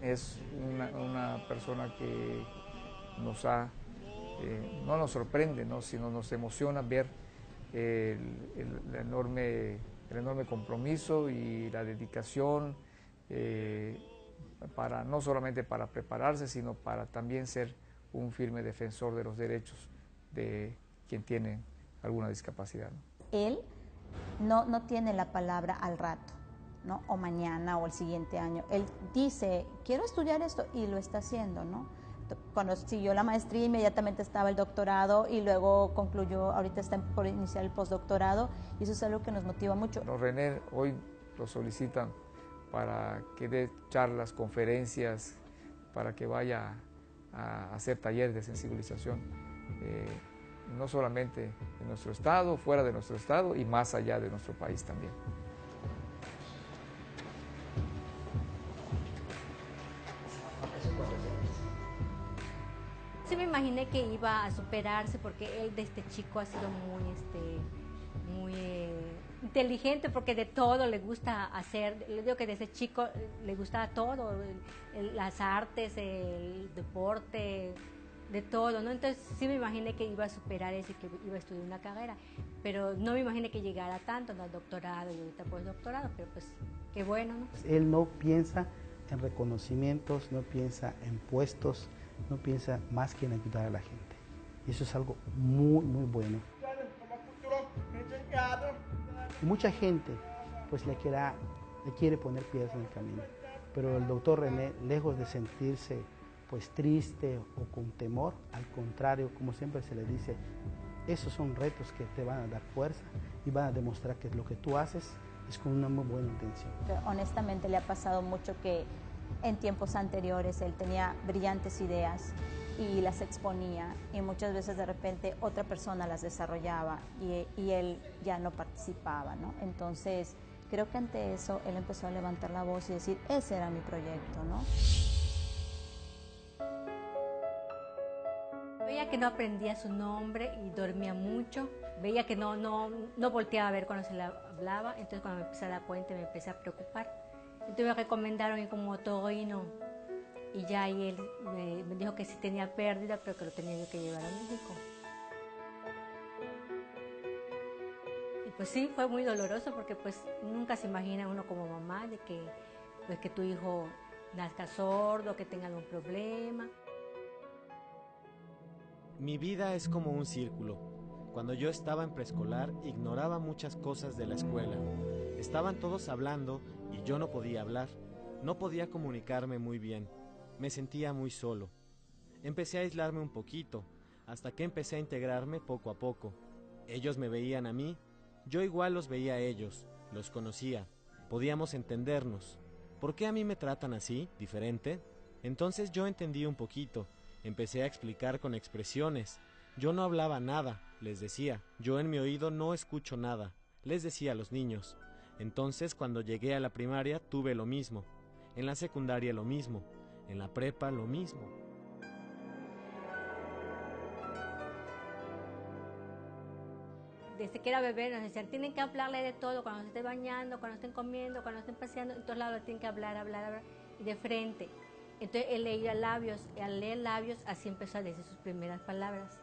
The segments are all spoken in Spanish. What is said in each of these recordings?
Es una persona que nos ha, no nos sorprende, ¿no?, sino nos emociona ver el enorme compromiso y la dedicación para, no solamente para prepararse, sino para también ser un firme defensor de los derechos de quien tiene alguna discapacidad, ¿no? Él no tiene la palabra al rato, ¿no?, o mañana o el siguiente año. Él dice, quiero estudiar esto, y lo está haciendo, ¿no? Cuando siguió la maestría, inmediatamente estaba el doctorado y luego concluyó, ahorita está por iniciar el postdoctorado, y eso es algo que nos motiva mucho. Los René hoy lo solicitan para que dé charlas, conferencias, para que vaya a hacer talleres de sensibilización, no solamente en nuestro estado, fuera de nuestro estado y más allá de nuestro país también. Sí me imaginé que iba a superarse, porque él desde chico ha sido muy inteligente, porque de todo le gusta hacer. Le digo que desde chico le gustaba todo, las artes, el deporte, de todo, ¿no? Entonces sí me imaginé que iba a superar eso y que iba a estudiar una carrera, pero no me imaginé que llegara tanto, ¿no?, al doctorado y ahorita postdoctorado, pero pues qué bueno, ¿no? Él no piensa en reconocimientos, no piensa en puestos, no piensa más que en ayudar a la gente. Y eso es algo muy, muy bueno. Y mucha gente pues le quiere poner piedras en el camino, pero el doctor René, lejos de sentirse pues triste o con temor, al contrario, como siempre se le dice, esos son retos que te van a dar fuerza y van a demostrar que lo que tú haces es con una muy buena intención. Honestamente le ha pasado mucho que en tiempos anteriores él tenía brillantes ideas y las exponía, y muchas veces de repente otra persona las desarrollaba y él ya no participaba, ¿no? Entonces creo que ante eso él empezó a levantar la voz y decir, ese era mi proyecto, ¿no? Veía que no aprendía su nombre y dormía mucho. Veía que no volteaba a ver cuando se le hablaba. Entonces cuando me empecé a dar cuenta me empecé a preocupar. Entonces me recomendaron ir con un otorrino. Y ya ahí él me dijo que sí tenía pérdida, pero que lo tenía yo que llevar a México. Y pues sí, fue muy doloroso, porque pues nunca se imagina uno como mamá de que, pues, que tu hijo nazca sordo, que tenga algún problema. Mi vida es como un círculo. Cuando yo estaba en preescolar, ignoraba muchas cosas de la escuela. Estaban todos hablando y yo no podía hablar. No podía comunicarme muy bien. Me sentía muy solo. Empecé a aislarme un poquito, hasta que empecé a integrarme poco a poco. Ellos me veían a mí, yo igual los veía a ellos, los conocía, podíamos entendernos. ¿Por qué a mí me tratan así, diferente? Entonces yo entendí un poquito. Empecé a explicar con expresiones. Yo no hablaba nada, les decía. Yo en mi oído no escucho nada, les decía a los niños. Entonces cuando llegué a la primaria tuve lo mismo. En la secundaria lo mismo. En la prepa lo mismo. Desde que era bebé nos decían, tienen que hablarle de todo, cuando se esté bañando, cuando estén comiendo, cuando estén paseando, en todos lados tienen que hablar, y de frente. Entonces él leía labios, y al leer labios así empezó a decir sus primeras palabras.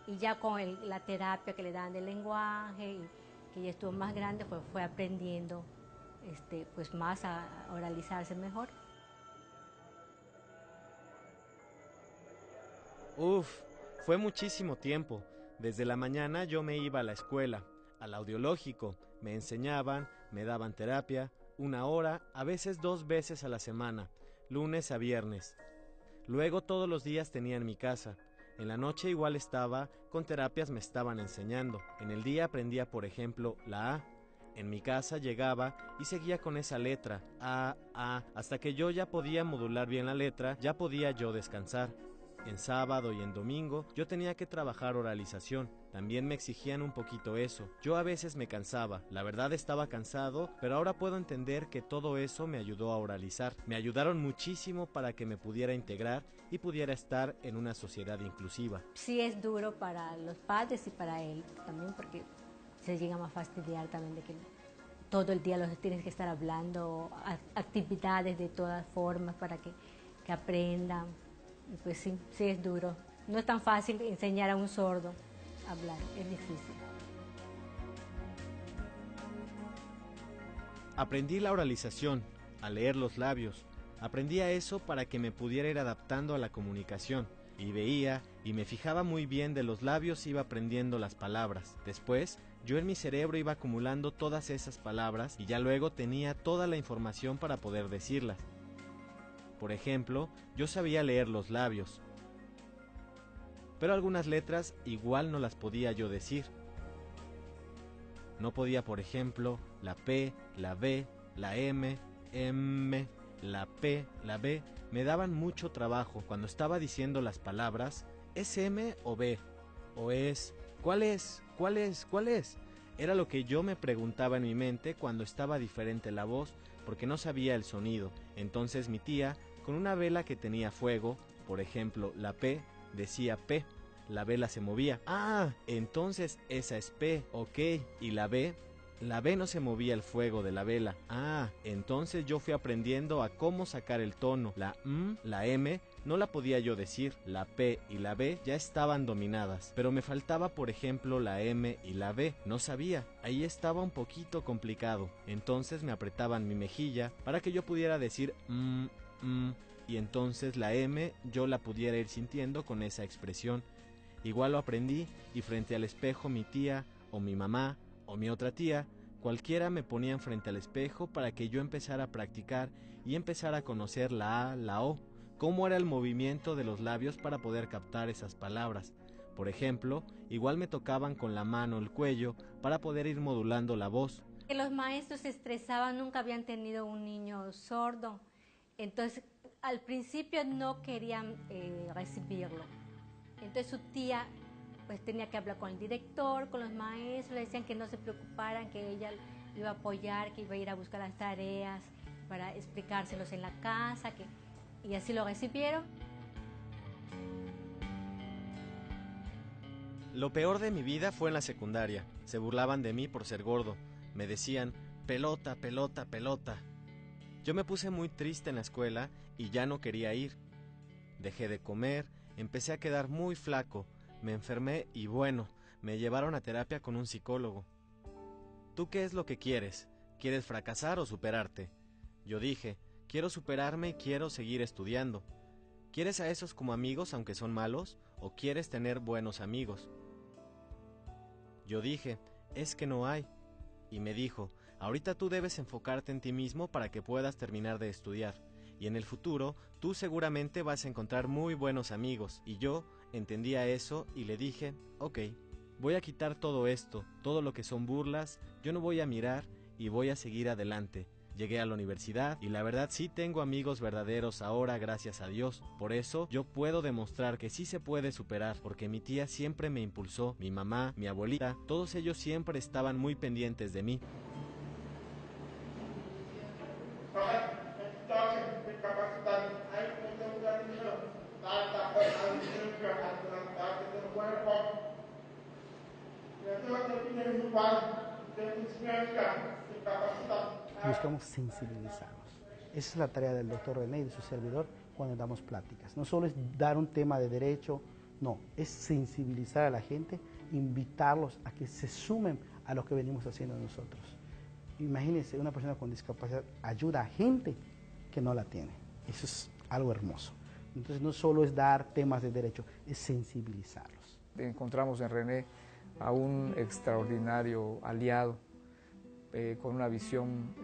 Y ya con la terapia que le daban de lenguaje, y que ya estuvo más grande, pues fue aprendiendo pues más a oralizarse mejor. Fue muchísimo tiempo. Desde la mañana yo me iba a la escuela, al audiológico, me enseñaban, me daban terapia, 1 hora, a veces 2 veces a la semana, lunes a viernes. Luego todos los días tenía en mi casa. En la noche igual estaba, con terapias me estaban enseñando. En el día aprendía, por ejemplo, la A. En mi casa llegaba y seguía con esa letra, A, hasta que yo ya podía modular bien la letra, ya podía yo descansar. en sábado y en domingo, yo tenía que trabajar oralización. También me exigían un poquito eso. Yo a veces me cansaba, la verdad estaba cansado, pero ahora puedo entender que todo eso me ayudó a oralizar. Me ayudaron muchísimo para que me pudiera integrar y pudiera estar en una sociedad inclusiva. Sí es duro para los padres y para él también, porque se llegan a fastidiar también de que todo el día los tienes que estar hablando, actividades de todas formas para que aprendan. Y pues sí es duro. No es tan fácil enseñar a un sordo a hablar, es difícil. Aprendí la oralización, a leer los labios. Aprendí a eso para que me pudiera ir adaptando a la comunicación. Y veía y me fijaba muy bien de los labios, iba aprendiendo las palabras. Después, yo en mi cerebro iba acumulando todas esas palabras y ya luego tenía toda la información para poder decirlas. Por ejemplo, yo sabía leer los labios, pero algunas letras igual no las podía yo decir. No podía, por ejemplo, la P, la B, la M, la P, la B, me daban mucho trabajo. Cuando estaba diciendo las palabras, ¿es M o B? ¿O es? ¿Cuál es? ¿Cuál es? ¿Cuál es? Era lo que yo me preguntaba en mi mente cuando estaba diferente la voz, porque no sabía el sonido. Entonces mi tía, con una vela que tenía fuego, por ejemplo, la P, decía P, la vela se movía. Ah, entonces esa es P, ok, y la B no se movía el fuego de la vela. Ah, entonces yo fui aprendiendo a cómo sacar el tono. La la M, no la podía yo decir. La P y la B ya estaban dominadas. Pero me faltaba, por ejemplo, la M y la B. No sabía. Ahí estaba un poquito complicado. Entonces me apretaban mi mejilla para que yo pudiera decir y entonces la M yo la pudiera ir sintiendo con esa expresión. Igual lo aprendí y frente al espejo mi tía o mi mamá o mi otra tía, cualquiera me ponían frente al espejo para que yo empezara a practicar y empezara a conocer la A, la O, cómo era el movimiento de los labios para poder captar esas palabras. Por ejemplo, igual me tocaban con la mano el cuello para poder ir modulando la voz. Los maestros se estresaban, nunca habían tenido un niño sordo, entonces al principio no querían recibirlo. Entonces su tía pues tenía que hablar con el director, con los maestros, le decían que no se preocuparan, que ella lo iba a apoyar, que iba a ir a buscar las tareas para explicárselos en la casa, y así lo recibieron. Lo peor de mi vida fue en la secundaria. Se burlaban de mí por ser gordo. Me decían, pelota, pelota, pelota. Yo me puse muy triste en la escuela y ya no quería ir. Dejé de comer, empecé a quedar muy flaco, me enfermé y bueno, me llevaron a terapia con un psicólogo. ¿Tú qué es lo que quieres? ¿Quieres fracasar o superarte? Yo dije, quiero superarme y quiero seguir estudiando. ¿Quieres a esos como amigos aunque son malos? ¿O quieres tener buenos amigos? Yo dije, es que no hay. Y me dijo, ahorita tú debes enfocarte en ti mismo para que puedas terminar de estudiar. Y en el futuro, tú seguramente vas a encontrar muy buenos amigos. Y yo entendía eso y le dije, ok, voy a quitar todo esto, todo lo que son burlas, yo no voy a mirar y voy a seguir adelante. Llegué a la universidad y la verdad sí tengo amigos verdaderos ahora, gracias a Dios. Por eso yo puedo demostrar que sí se puede superar, porque mi tía siempre me impulsó, mi mamá, mi abuelita, todos ellos siempre estaban muy pendientes de mí. Buscamos sensibilizarlos. Esa es la tarea del doctor René y de su servidor cuando damos pláticas. No solo es dar un tema de derecho, no, es sensibilizar a la gente, invitarlos a que se sumen a lo que venimos haciendo nosotros. Imagínense, una persona con discapacidad ayuda a gente que no la tiene. Eso es algo hermoso. Entonces no solo es dar temas de derecho, es sensibilizarlos. Encontramos en René a un extraordinario aliado, con una visión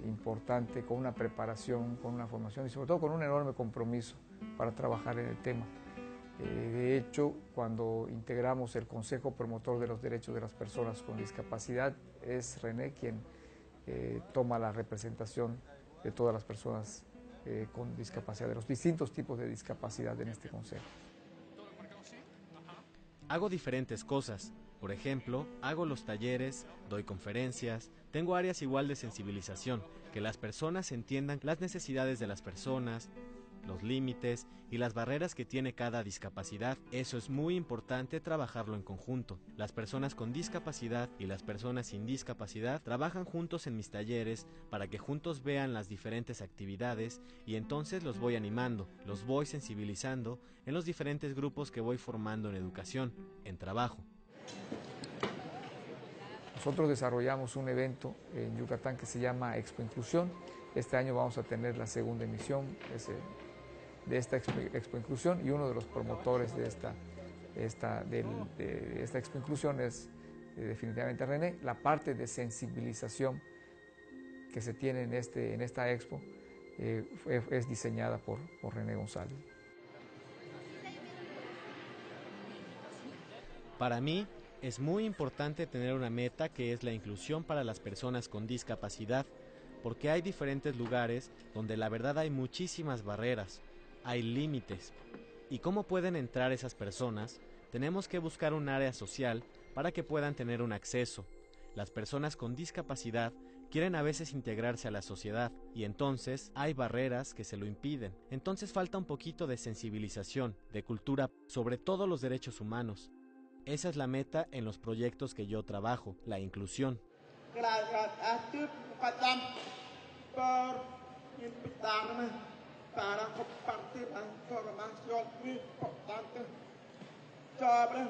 importante, con una preparación, con una formación y sobre todo con un enorme compromiso para trabajar en el tema. De hecho, cuando integramos el Consejo Promotor de los Derechos de las Personas con Discapacidad, es René quien toma la representación de todas las personas con discapacidad, de los distintos tipos de discapacidad en este consejo. Hago diferentes cosas. Por ejemplo, hago los talleres, doy conferencias, tengo áreas igual de sensibilización, que las personas entiendan las necesidades de las personas, los límites y las barreras que tiene cada discapacidad. Eso es muy importante trabajarlo en conjunto. Las personas con discapacidad y las personas sin discapacidad trabajan juntos en mis talleres para que juntos vean las diferentes actividades y entonces los voy animando, los voy sensibilizando en los diferentes grupos que voy formando en educación, en trabajo. Nosotros desarrollamos un evento en Yucatán que se llama Expo Inclusión. Este año vamos a tener la segunda emisión de esta Expo Inclusión, y uno de los promotores de esta Expo Inclusión es definitivamente René. La parte de sensibilización que se tiene en esta Expo es diseñada por René González. Para mí es muy importante tener una meta que es la inclusión para las personas con discapacidad, porque hay diferentes lugares donde la verdad hay muchísimas barreras, hay límites. ¿Y cómo pueden entrar esas personas? Tenemos que buscar un área social para que puedan tener un acceso. Las personas con discapacidad quieren a veces integrarse a la sociedad y entonces hay barreras que se lo impiden. Entonces falta un poquito de sensibilización, de cultura, sobre todos los derechos humanos. Esa es la meta en los proyectos que yo trabajo, la inclusión. Para compartir la información muy importante sobre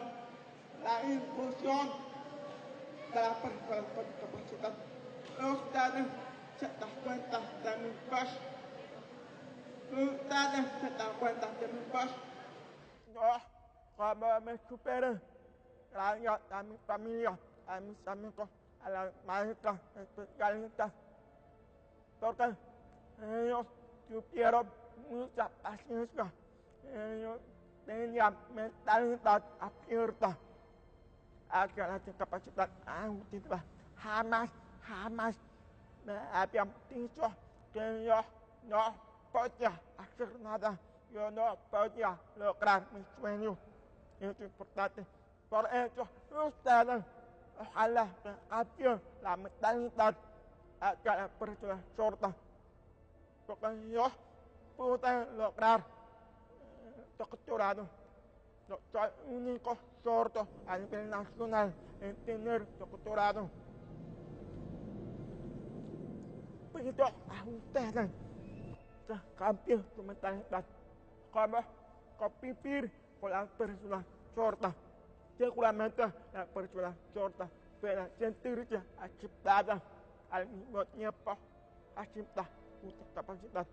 la inclusión de las personas con discapacidad. Ustedes se dan cuenta de mi voz. Ustedes se dan cuenta de mi voz. Yo, cuando me superen, gracias a mi familia, a mis amigos, a las maestras especialistas, porque ellos tuvieron mucha paciencia, ellos tenían mentalidad abierta hacia la discapacidad auditiva. Jamás me habían dicho que yo no podía hacer nada, yo no podía lograr mis sueños. Es importante. Por eso, ustedes, ojalá que cambien la mentalidad hacia la persona sorda, porque yo pude lograr doctorado. Yo soy el único sordo a nivel nacional en tener doctorado. Pido a ustedes que cambien su mentalidad, como convivir con las personas sordas. Seguramente las personas sordas pueden sentirse aceptadas al mismo tiempo aceptar su discapacidad.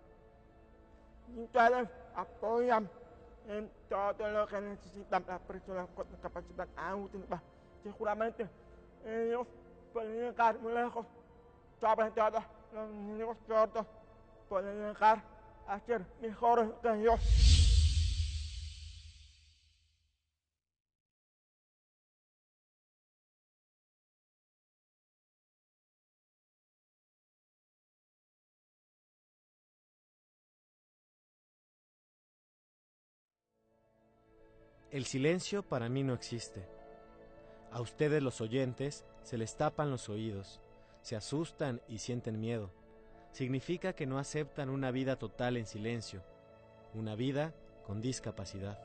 Y ustedes apoyan en todo lo que necesitan las personas con discapacidad auditiva. Seguramente ellos pueden llegar muy lejos, sobre todo los niños sordos pueden llegar a ser mejores que yo. El silencio para mí no existe. A ustedes los oyentes se les tapan los oídos, se asustan y sienten miedo. Significa que no aceptan una vida total en silencio, una vida con discapacidad.